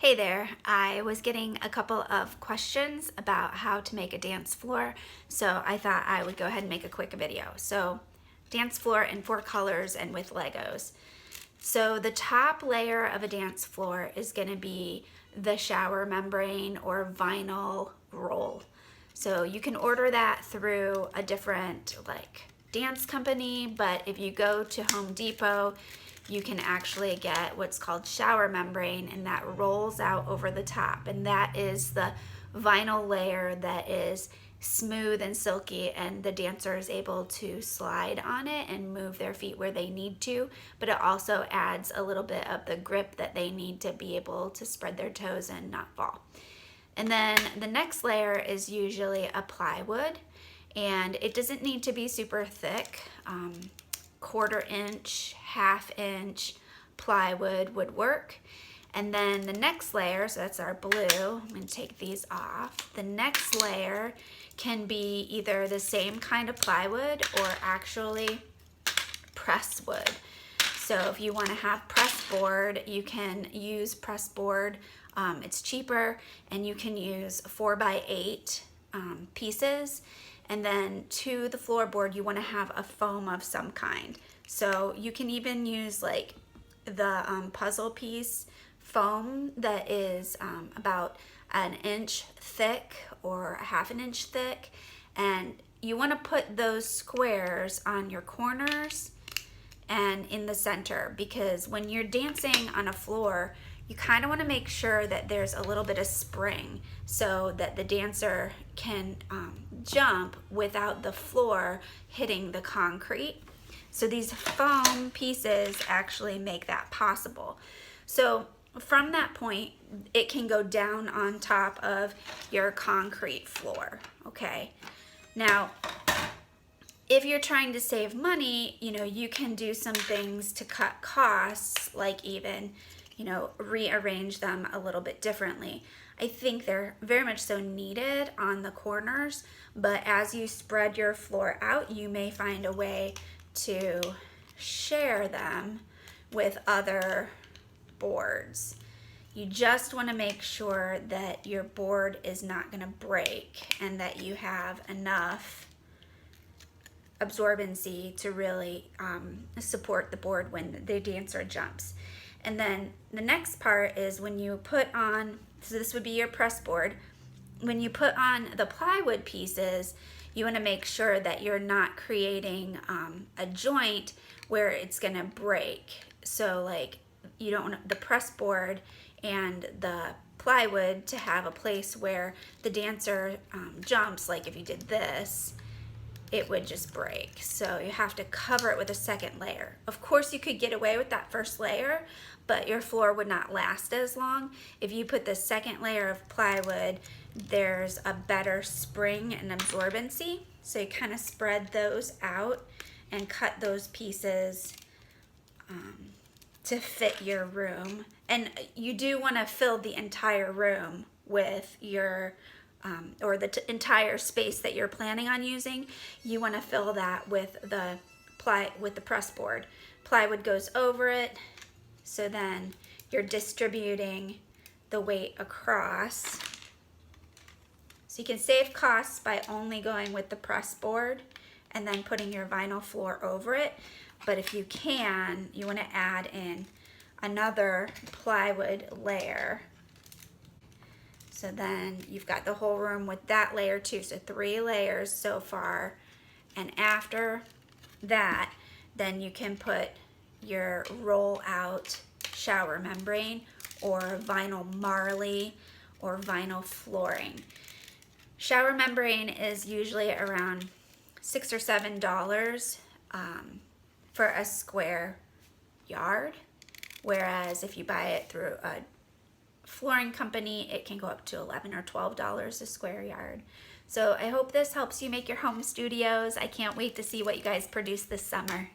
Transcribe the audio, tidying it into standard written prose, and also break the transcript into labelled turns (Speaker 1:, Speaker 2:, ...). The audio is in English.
Speaker 1: Hey there, I was getting a couple of questions about how to make a dance floor, so I thought I would go ahead and make a quick video. So, dance floor in 4 colors and with Legos. So the top layer of a dance floor is going to be the shower membrane or vinyl roll. So you can order that through a different dance company, but if you go to Home Depot, you can actually get what's called shower membrane, and that rolls out over the top, and that is the vinyl layer that is smooth and silky, and the dancer is able to slide on it and move their feet where they need to, but it also adds a little bit of the grip that they need to be able to spread their toes and not fall. And then the next layer is usually a plywood, and it doesn't need to be super thick. 1/4 inch, 1/2 inch plywood would work. And then the next layer, so that's our blue, I'm going to take these off. The next layer can be either the same kind of plywood or actually press wood. So if you want to have press board, you can use press board. It's cheaper, and you can use 4x8 pieces. And then to the floorboard, you want to have a foam of some kind. So you can even use the puzzle piece foam that is about 1 inch thick or 1/2 inch thick. And you want to put those squares on your corners and in the center, because when you're dancing on a floor, you kind of want to make sure that there's a little bit of spring so that the dancer can jump without the floor hitting the concrete. So these foam pieces actually make that possible. So from that point, it can go down on top of your concrete floor, okay? Now, if you're trying to save money, you can do some things to cut costs, like even rearrange them a little bit differently. I think they're very much so needed on the corners, but as you spread your floor out, you may find a way to share them with other boards. You just want to make sure that your board is not going to break and that you have enough absorbency to really support the board when the dancer jumps. And then the next part is when you put on, so this would be your press board, when you put on the plywood pieces, you want to make sure that you're not creating a joint where it's going to break. So you don't want the press board and the plywood to have a place where the dancer jumps, like if you did this, it would just break. So you have to cover it with a second layer. Of course, you could get away with that first layer, but your floor would not last as long. If you put the second layer of plywood, there's a better spring and absorbency. So you kind of spread those out and cut those pieces to fit your room. And you do want to fill the entire room with your or the entire space that you're planning on using. You want to fill that with the press board. Plywood goes over it, so then you're distributing the weight across. So you can save costs by only going with the press board and then putting your vinyl floor over it. But if you can, you want to add in another plywood layer. So then you've got the whole room with that layer too. So 3 layers so far. And after that, then you can put your roll out shower membrane or vinyl marley or vinyl flooring. Shower membrane is usually around $6 or $7 for a square yard. Whereas if you buy it through a flooring company, it can go up to $11 or $12 a square yard. So I hope this helps you make your home studios. I can't wait to see what you guys produce this summer.